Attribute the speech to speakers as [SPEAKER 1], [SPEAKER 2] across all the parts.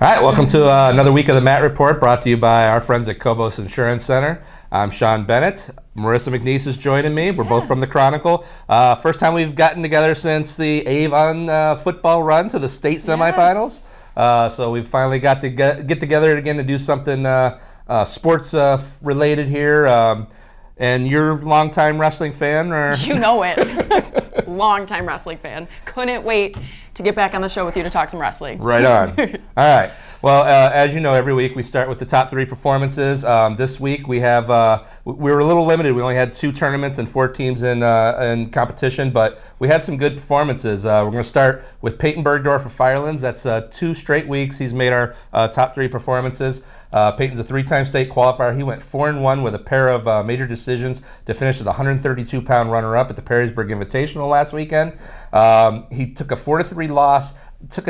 [SPEAKER 1] All right, welcome to another week of the Matt Report, brought to you by our friends at Cobos Insurance Center. I'm Sean Bennett. Marissa McNeese is joining me. We're both from the Chronicle. First time we've gotten together since the Avon football run to the state semifinals. So we've finally got to get together again to do something sports related here. And you're a longtime wrestling fan, or
[SPEAKER 2] you know it. Longtime wrestling fan. Couldn't wait to get back on the show with you to talk some wrestling.
[SPEAKER 1] Right on. All right. Well, as you know, every week we start with the top three performances. This week we have we were a little limited. We only had 2 tournaments and 4 teams in competition, but we had some good performances. We're going to start with Peyton Bergdorf of Firelands. That's 2 straight weeks he's made our top 3 performances. Peyton's a 3-time state qualifier. He went 4-1 with a pair of major decisions to finish as the 132-pound runner-up at the Perrysburg Invitational last weekend. He took a 4-3 loss. Had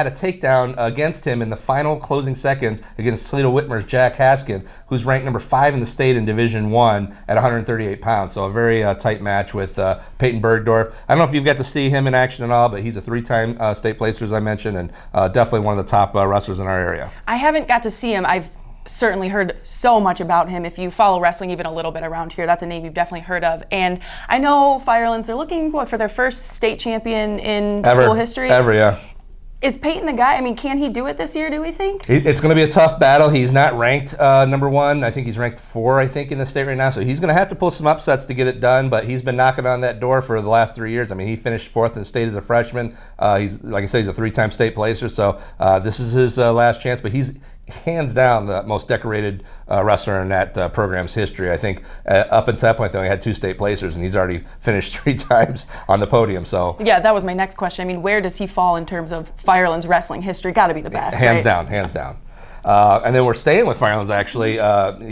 [SPEAKER 1] a takedown against him in the final closing seconds against Toledo Whitmer's Jack Haskin, who's ranked number 5 in the state in Division I at 138 pounds. So a very tight match with Peyton Bergdorf. I don't know if you've got to see him in action at all, but he's a 3-time state placer, as I mentioned, and definitely one of the top wrestlers in our area.
[SPEAKER 2] I haven't got to see him. I've certainly heard so much about him. If you follow wrestling even a little bit around here, that's a name you've definitely heard of. And I know Firelands, they're looking for their first state champion in school history.
[SPEAKER 1] Ever, yeah.
[SPEAKER 2] Is Peyton the guy? I mean, can he do it this year, do we think?
[SPEAKER 1] It's going to be a tough battle. He's not ranked number 1. I think he's ranked 4, in the state right now. So he's going to have to pull some upsets to get it done, but he's been knocking on that door for the last 3 years. I mean, he finished 4th in the state as a freshman. He's, like I said, he's a 3-time state placer. So this is his last chance, but he's hands down the most decorated wrestler in that program's history. I think up until that point they only had 2 state placers, and he's already finished 3 times on the podium. So
[SPEAKER 2] yeah, that was my next question. I mean, where does he fall in terms of Firelands wrestling history? Got to be the best,
[SPEAKER 1] hands down. And then we're staying with Firelands, actually.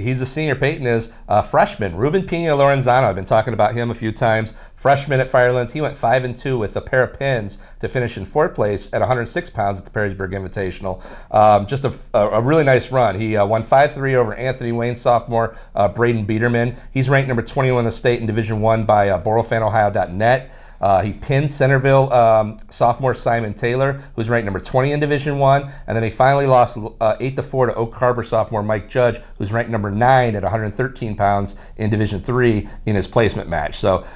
[SPEAKER 1] He's a senior. Peyton is a freshman. Ruben Pina Lorenzano, I've been talking about him a few times. Freshman at Firelands. He went 5-2 with a pair of pins to finish in 4th place at 106 pounds at the Perrysburg Invitational. Just a really nice run. He won 5-3 over Anthony Wayne sophomore Braden Biederman. He's ranked number 21 in the state in Division I by BorofanoHio.net. He pinned Centerville sophomore Simon Taylor, who's ranked number 20 in Division I, and then he finally lost 8-4 to Oak Harbor sophomore Mike Judge, who's ranked number 9 at 113 pounds in Division III in his placement match. So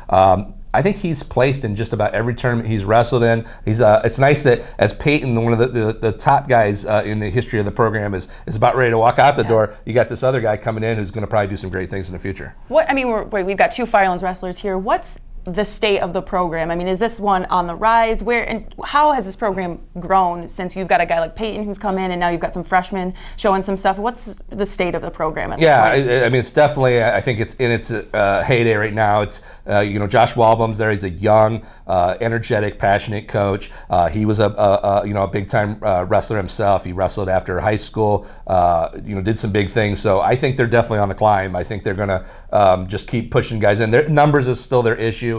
[SPEAKER 1] I think he's placed in just about every tournament he's wrestled in. It's nice that as Peyton, one of the top guys in the history of the program, is about ready to walk out the door, you got this other guy coming in who's going to probably do some great things in the future.
[SPEAKER 2] We've got 2 Firelands wrestlers here. What's the state of the program? I mean, is this one on the rise? Where and how has this program grown since you've got a guy like Peyton who's come in, and now you've got some freshmen showing some stuff? What's the state of the program at this point?
[SPEAKER 1] I mean, it's definitely, I think it's in its heyday right now. It's Josh Walbaum's there. He's a young, energetic, passionate coach. He was a big time wrestler himself. He wrestled after high school. Did some big things. So I think they're definitely on the climb. I think they're going to just keep pushing guys in. Their numbers is still their issue.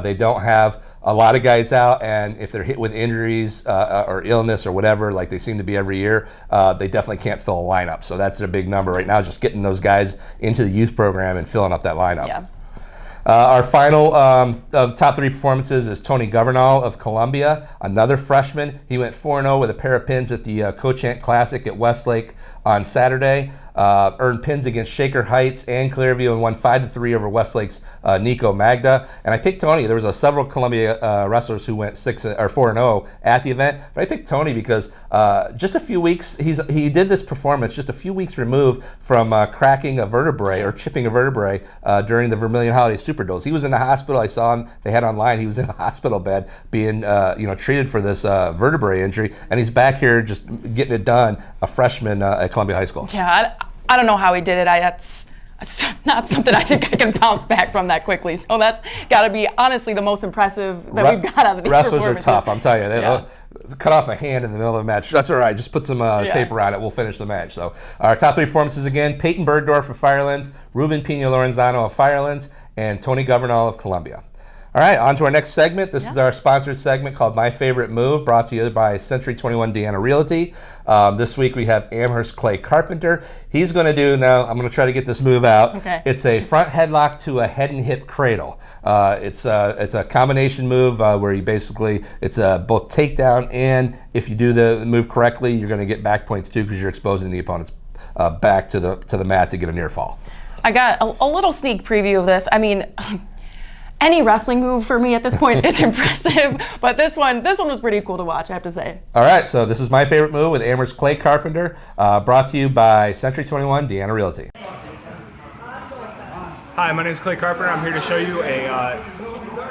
[SPEAKER 1] They don't have a lot of guys out, and if they're hit with injuries or illness or whatever, like they seem to be every year, they definitely can't fill a lineup. So that's their big number right now, just getting those guys into the youth program and filling up that lineup.
[SPEAKER 2] Yeah.
[SPEAKER 1] Our final of top 3 performances is Tony Governal of Columbia, another freshman. He went 4-0 with a pair of pins at the Cochant Classic at Westlake on Saturday. Earned pins against Shaker Heights and Clearview, and won 5-3 over Westlake's Nico Magda. And I picked Tony. There was several Columbia wrestlers who went 4-0 at the event, but I picked Tony because just a few weeks he did this performance just a few weeks removed from cracking a vertebrae or chipping a vertebrae during the Vermilion Holiday Superdose. He was in the hospital. I saw him. They had online. He was in a hospital bed being treated for this vertebrae injury, and he's back here just getting it done. A freshman at Columbia High School.
[SPEAKER 2] Yeah. I don't know how he did it. That's not something I think I can bounce back from that quickly. So that's got to be honestly the most impressive that we've got out of these
[SPEAKER 1] wrestlers are tough. I'm telling you, they'll cut off a hand in the middle of the match. That's all right. Just put some tape around it. We'll finish the match. So our top 3 performances again: Peyton Bergdorf of Firelands, Ruben Pina Lorenzano of Firelands, and Tony Governal of Columbia. All right, on to our next segment. This is our sponsored segment called My Favorite Move, brought to you by Century 21 Deanna Realty. This week we have Amherst Clay Carpenter. He's going to do, now I'm going to try to get this move out.
[SPEAKER 2] Okay.
[SPEAKER 1] It's a front headlock to a head and hip cradle. It's a combination move where you basically, it's both takedown, and if you do the move correctly, you're going to get back points too, because you're exposing the opponent's back to the mat to get a near fall.
[SPEAKER 2] I got a little sneak preview of this. I mean, any wrestling move for me at this point is impressive, but this one was pretty cool to watch, I have to say.
[SPEAKER 1] All right, so this is My Favorite Move with Amherst Clay Carpenter, brought to you by Century 21 Deanna Realty.
[SPEAKER 3] Hi, my name is Clay Carpenter. I'm here to show you a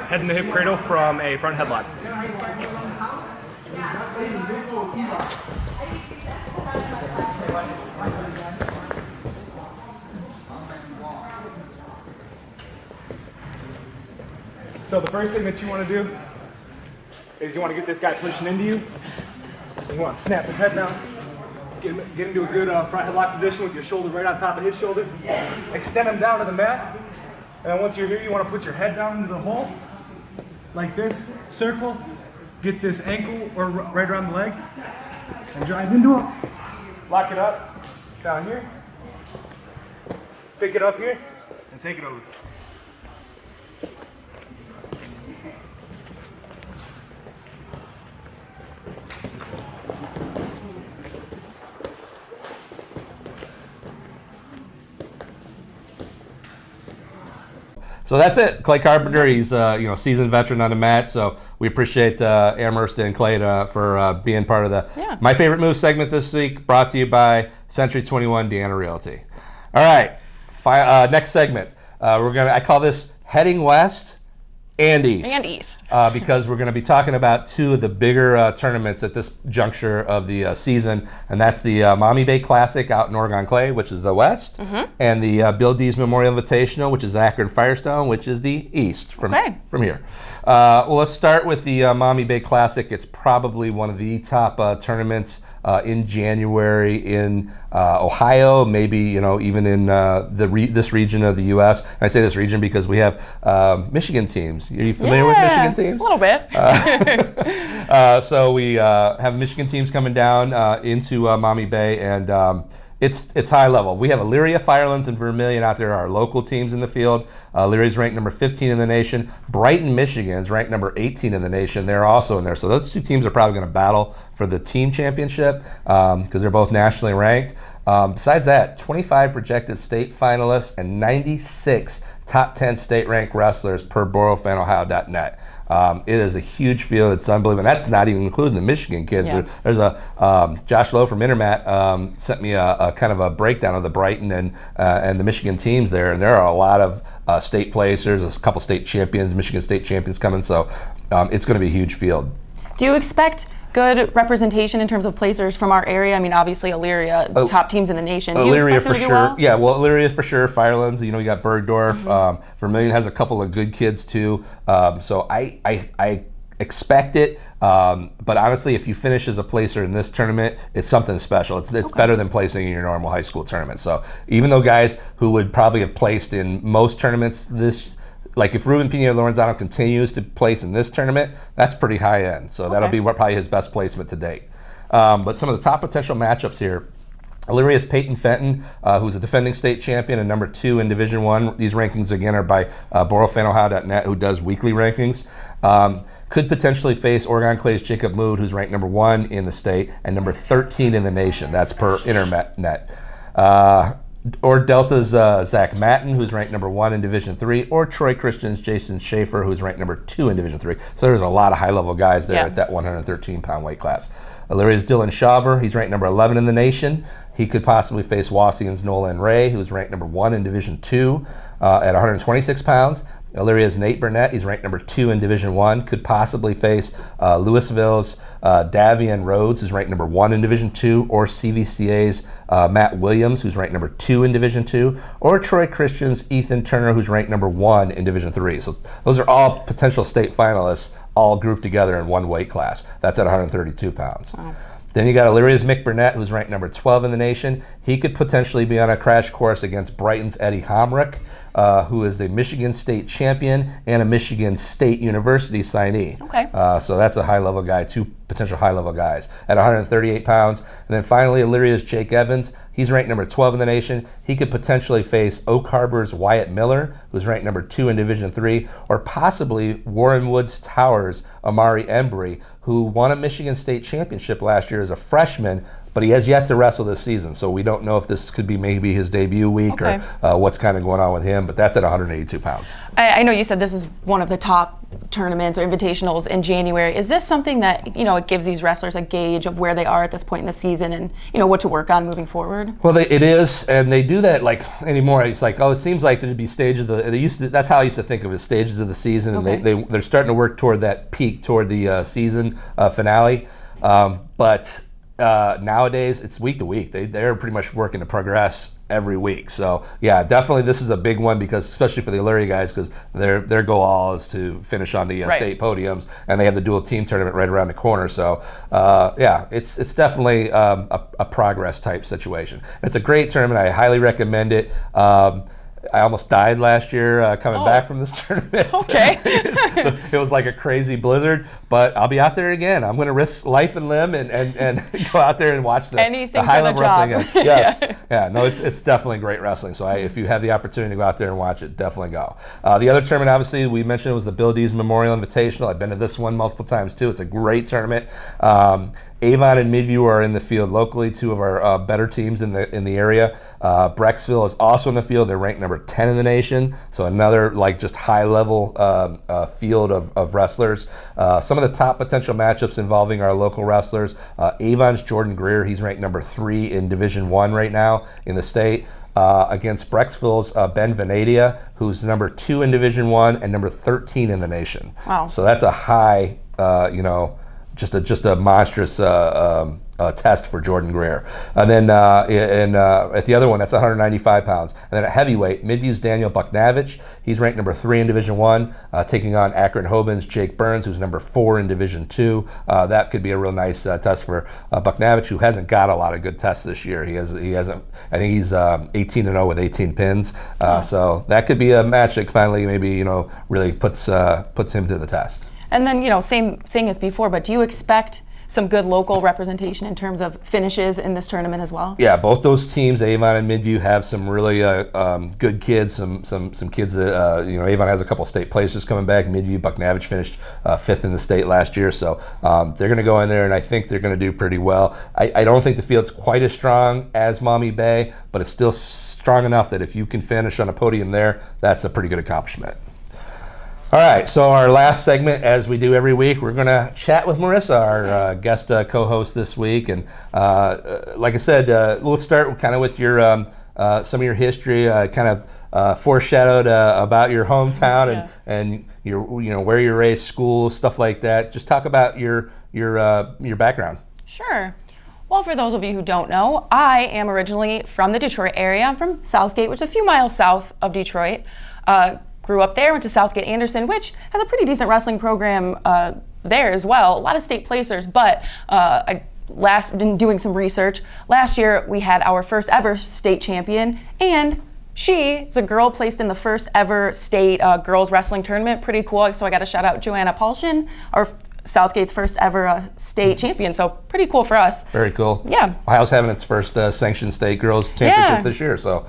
[SPEAKER 3] head and hip cradle from a front headlock. So the first thing that you want to do is you want to get this guy pushing into you. You want to snap his head down, get into a good front headlock position with your shoulder right on top of his shoulder. Extend him down to the mat. And then once you're here, you want to put your head down into the hole, like this, circle, get this ankle or right around the leg, and drive into it. Lock it up, down here. Pick it up here, and take it over.
[SPEAKER 1] So that's it. Clay Carpenter, he's seasoned veteran on the mat, so we appreciate Amherst and Clay for being part of the My Favorite Move segment this week, brought to you by Century 21 Deanna Realty. All right, next segment. I call this Heading West and East. Because we're going to be talking about two of the bigger tournaments at this juncture of the season, and that's the Maumee Bay Classic out in Oregon Clay, which is the West, and the Bill Dees Memorial Invitational, which is Akron Firestone, which is the East from here. Well, let's start with the Maumee Bay Classic. It's probably one of the top tournaments in January in Ohio, maybe even in this region of the U.S. And I say this region because we have Michigan teams. Are you familiar with Michigan teams?
[SPEAKER 2] A little bit.
[SPEAKER 1] So we have Michigan teams coming down into Maumee Bay, and it's high level. We have Elyria, Firelands, and Vermilion out there, our local teams in the field. Elyria's ranked number 15 in the nation. Brighton, Michigan is ranked number 18 in the nation. They're also in there. So those two teams are probably going to battle for the team championship because they're both nationally ranked. Besides that, 25 projected state finalists and 96 top 10 state-ranked wrestlers per BoroFanOhio.net. It is a huge field. It's unbelievable. And that's not even including the Michigan kids.
[SPEAKER 2] Yeah.
[SPEAKER 1] There's a Josh Lowe from Intermat sent me a kind of a breakdown of the Brighton and the Michigan teams there, and there are a lot of state placers. There's a couple state champions, Michigan state champions coming. So it's going to be a huge field.
[SPEAKER 2] Do you expect good representation in terms of placers from our area? I mean, obviously Elyria, top teams in the nation. Do you
[SPEAKER 1] Elyria
[SPEAKER 2] expect them
[SPEAKER 1] for
[SPEAKER 2] to do
[SPEAKER 1] sure.
[SPEAKER 2] well?
[SPEAKER 1] Yeah, well, Elyria for sure. Firelands, you got Bergdorf. Vermilion has a couple of good kids too. So I expect it. But honestly, if you finish as a placer in this tournament, it's something special. It's better than placing in your normal high school tournament. So even though guys who would probably have placed in most tournaments like if Ruben Pena Lorenzano continues to place in this tournament, that's pretty high end. So that'll be probably his best placement to date. But some of the top potential matchups here, Elyria's Peyton Fenton, who's a defending state champion and number 2 in Division I. These rankings, again, are by BoroFanOhio.net, who does weekly rankings. Could potentially face Oregon Clay's Jacob Mood, who's ranked number 1 in the state and number 13 in the nation. That's per Internet. Or Delta's Zach Matten, who's ranked number 1 in Division III, or Troy Christian's Jason Schaefer, who's ranked number 2 in Division III. So there's a lot of high-level guys there at that 113-pound weight class. Elyria's Dylan Shaver, he's ranked number 11 in the nation. He could possibly face Wassigan's Nolan Ray, who's ranked number 1 in Division II at 126 pounds. Elyria's Nate Burnett, he's ranked number 2 in Division I, could possibly face Louisville's Davian Rhodes, who's ranked number 1 in Division II, or CVCA's Matt Williams, who's ranked number 2 in Division II, or Troy Christian's Ethan Turner, who's ranked number 1 in Division III. So those are all potential state finalists, all grouped together in one weight class. That's at 132 pounds. Wow. Then you got Illyria's Mick Burnett, who's ranked number 12 in the nation. He could potentially be on a crash course against Brighton's Eddie Homrick, who is a Michigan State champion and a Michigan State University signee.
[SPEAKER 2] Okay.
[SPEAKER 1] So that's a high-level guy, two potential high-level guys at 138 pounds. And then finally, Illyria's Jake Evans. He's ranked number 12 in the nation. He could potentially face Oak Harbor's Wyatt Miller, who's ranked number 2 in Division III, or possibly Warren Woods Towers' Amari Embry, who won a Michigan State championship last year as a freshman, but he has yet to wrestle this season. So we don't know if this could be maybe his debut week or what's kind of going on with him, but that's at 182 pounds.
[SPEAKER 2] I know you said this is one of the top tournaments or invitationals in January. Is this something that, it gives these wrestlers a gauge of where they are at this point in the season and, what to work on moving forward?
[SPEAKER 1] Well, it is, and they do that anymore. It's like, it seems like there'd be stages of that's how I used to think of it, stages of the season, and they're starting to work toward that peak, toward the season finale. But nowadays it's week to week. They're pretty much working to progress every week. So yeah, definitely this is a big one, because especially for the Illyria guys, because their goal all is to finish on the state podiums, and they have the dual team tournament right around the corner. So yeah, it's definitely a progress type situation. It's a great tournament. I highly recommend it. I almost died last year coming back from this tournament.
[SPEAKER 2] Okay.
[SPEAKER 1] It was like a crazy blizzard, but I'll be out there again. I'm going to risk life and limb and go out there and watch the high-level wrestling. Yes. Yeah, no, it's definitely great wrestling. So if you have the opportunity to go out there and watch it, definitely go. The other tournament, obviously, we mentioned was the Bill Dees Memorial Invitational. I've been to this one multiple times, too. It's a great tournament. Avon and Midview are in the field locally, two of our better teams in the area. Brecksville is also in the field. They're ranked number 10 in the nation, so another just high-level field of wrestlers. Some of the top potential matchups involving our local wrestlers. Avon's Jordan Greer, he's ranked number 3 in Division I right now in the state. Against Brecksville's Ben Venadia, who's number 2 in Division I and number 13 in the nation.
[SPEAKER 2] Wow.
[SPEAKER 1] So that's a high, just a monstrous test for Jordan Greer. And then at the other one, that's 195 pounds. And then at heavyweight, Midview's Daniel Bucknavich, he's ranked number 3 in Division I, taking on Akron Hoban's Jake Burns, who's number 4 in Division II. That could be a real nice test for Bucknavich, who hasn't got a lot of good tests this year. He hasn't. I think he's 18-0 with 18 pins. So that could be a match that finally maybe really puts him to the test.
[SPEAKER 2] And then, same thing as before, but do you expect some good local representation in terms of finishes in this tournament as well? Yeah,
[SPEAKER 1] both those teams, Avon and Midview, have some really good kids, some kids that, Avon has a couple state placers coming back. Midview, Bucknavich finished 5th in the state last year, so they're going to go in there, and I think they're going to do pretty well. I don't think the field's quite as strong as Maumee Bay, but it's still strong enough that if you can finish on a podium there, that's a pretty good accomplishment. All right, so our last segment, as we do every week, we're going to chat with Marissa, our guest co-host this week. And like I said, we'll start kind of with your some of your history, kind of foreshadowed about your hometown and your where you're raised, school, stuff like that. Just talk about your background.
[SPEAKER 2] Sure. Well, for those of you who don't know, I am originally from the Detroit area. I'm from Southgate, which is a few miles south of Detroit. Grew up there, went to Southgate Anderson, which has a pretty decent wrestling program there as well. A lot of state placers, but been doing some research. Last year, we had our first ever state champion, and she's a girl placed in the first ever state girls wrestling tournament. Pretty cool. So I got to shout out Joanna Paulshin, our Southgate's first ever state champion. So pretty cool for us.
[SPEAKER 1] Very cool.
[SPEAKER 2] Yeah.
[SPEAKER 1] Ohio's having its first sanctioned state girls championship this year, so.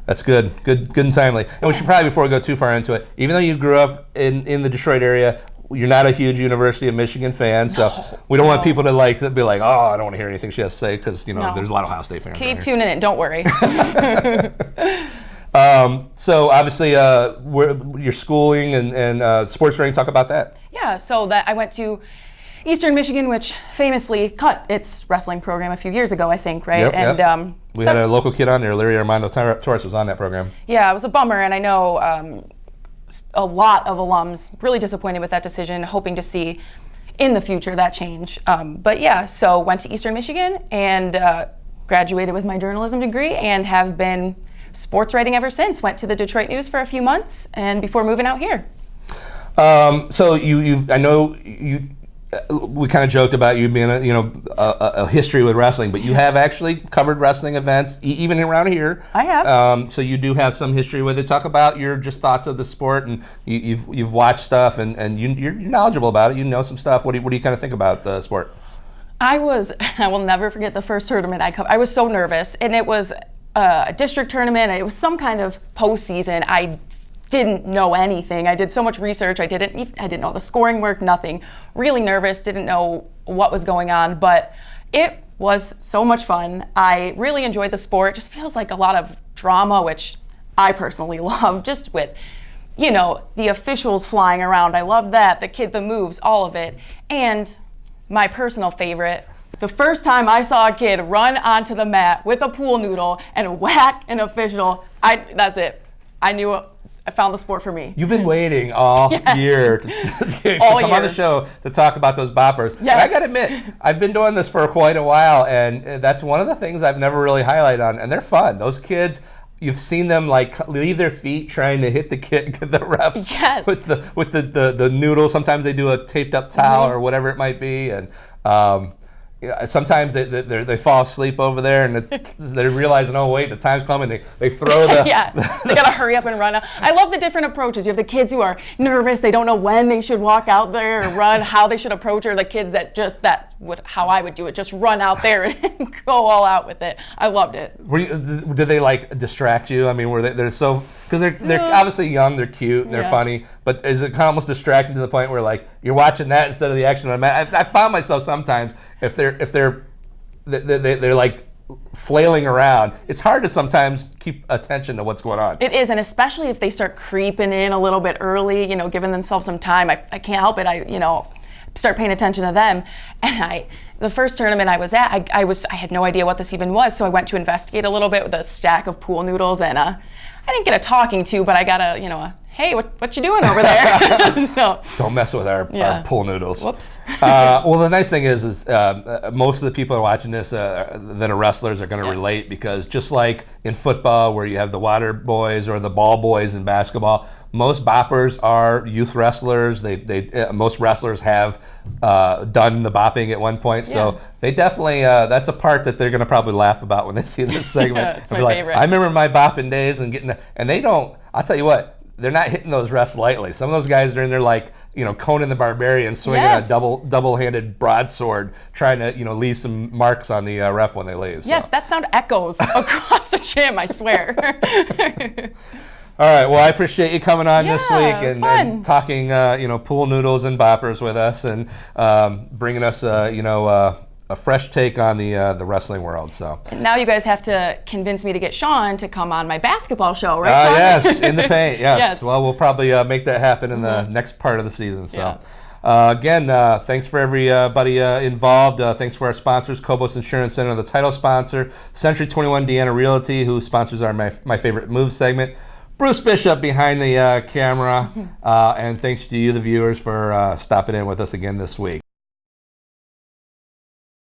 [SPEAKER 1] That's good and timely. And we should probably, before we go too far into it, even though you grew up in the Detroit area, you're not a huge University of Michigan fan, so we don't want people to be like, oh, I don't want to hear anything she has to say, because there's a lot of Ohio State fans.
[SPEAKER 2] Keep tuning in, don't worry.
[SPEAKER 1] So obviously, your schooling and sports training, talk about that.
[SPEAKER 2] Yeah, so that I went to Eastern Michigan, which famously cut its wrestling program a few years ago, I think, right?
[SPEAKER 1] Yep. We had a local kid on there, Larry Armando Torres, was on that program.
[SPEAKER 2] Yeah, it was a bummer, and I know a lot of alums really disappointed with that decision, hoping to see in the future that change. But yeah, so went to Eastern Michigan and graduated with my journalism degree and have been sports writing ever since. Went to the Detroit News for a few months and before moving out here.
[SPEAKER 1] So I know you we kind of joked about you being a history with wrestling, but you have actually covered wrestling events even around here.
[SPEAKER 2] I have.
[SPEAKER 1] So you do have some history with it. Talk about your just thoughts of the sport, and you've watched stuff, and you're knowledgeable about it. You know some stuff. What do you kind of think about the sport?
[SPEAKER 2] I will never forget the first tournament I covered. I was so nervous, and it was a district tournament. It was some kind of postseason. I didn't know anything. I did so much research. I didn't know the scoring work, nothing. Really nervous, didn't know what was going on, but it was so much fun. I really enjoyed the sport. It just feels like a lot of drama, which I personally love, just with, the officials flying around. I love that, the moves, all of it. And my personal favorite, the first time I saw a kid run onto the mat with a pool noodle and whack an official, that's it. I knew I found the sport for me.
[SPEAKER 1] You've been waiting all year to come on the show to talk about those boppers.
[SPEAKER 2] Yes.
[SPEAKER 1] And I got to admit, I've been doing this for quite a while, and that's one of the things I've never really highlighted on, and they're fun. Those kids, you've seen them like leave their feet trying to hit the refs
[SPEAKER 2] yes.
[SPEAKER 1] with the noodle. Sometimes they do a taped up towel or whatever it might be, and sometimes they fall asleep over there, and they're realizing, oh wait, the time's coming. They throw the
[SPEAKER 2] they gotta hurry up and run. I love the different approaches. You have the kids who are nervous, they don't know when they should walk out there or run, how they should approach, or the kids that how I would do it, just run out there and go all out with it. I loved it.
[SPEAKER 1] Did they like distract you? I mean, they're so, because they're obviously young, they're cute, and they're funny, but is it kind of almost distracting to the point where like you're watching that instead of the action on the mat? I found myself sometimes if they're like flailing around, it's hard to sometimes keep attention to what's going on.
[SPEAKER 2] It is, and especially if they start creeping in a little bit early, giving themselves some time. I can't help it. I start paying attention to them. And the first tournament I was at, I had no idea what this even was, so I went to investigate a little bit with a stack of pool noodles, and I didn't get a talking to, but I got a hey, what you doing over there? So,
[SPEAKER 1] don't mess with our pool noodles.
[SPEAKER 2] Whoops.
[SPEAKER 1] Well, the nice thing is most of the people who are watching this that are wrestlers are going to relate, because just like in football where you have the water boys or the ball boys in basketball, most boppers are youth wrestlers. Most wrestlers have done the bopping at one point, so they definitely that's a part that they're going to probably laugh about when they see this segment.
[SPEAKER 2] It's my favorite.
[SPEAKER 1] I remember my bopping days and they don't. I'll tell you what. They're not hitting those refs lightly. Some of those guys are in there like, Conan the Barbarian swinging a double-handed broadsword, trying to, leave some marks on the ref when they leave.
[SPEAKER 2] Yes, that sound echoes across the gym, I swear.
[SPEAKER 1] All right, well, I appreciate you coming on this week
[SPEAKER 2] and
[SPEAKER 1] talking, pool noodles and boppers with us, and bringing us, a fresh take on the wrestling world. So
[SPEAKER 2] now you guys have to convince me to get Sean to come on my basketball show, right, Sean?
[SPEAKER 1] Yes, in the paint. Yes. Well, we'll probably make that happen in the next part of the season. So. Again, thanks for everybody involved. Thanks for our sponsors, Cobos Insurance Center, the title sponsor, Century 21 Deanna Realty, who sponsors my favorite move segment, Bruce Bishop behind the camera, and thanks to you, the viewers, for stopping in with us again this week.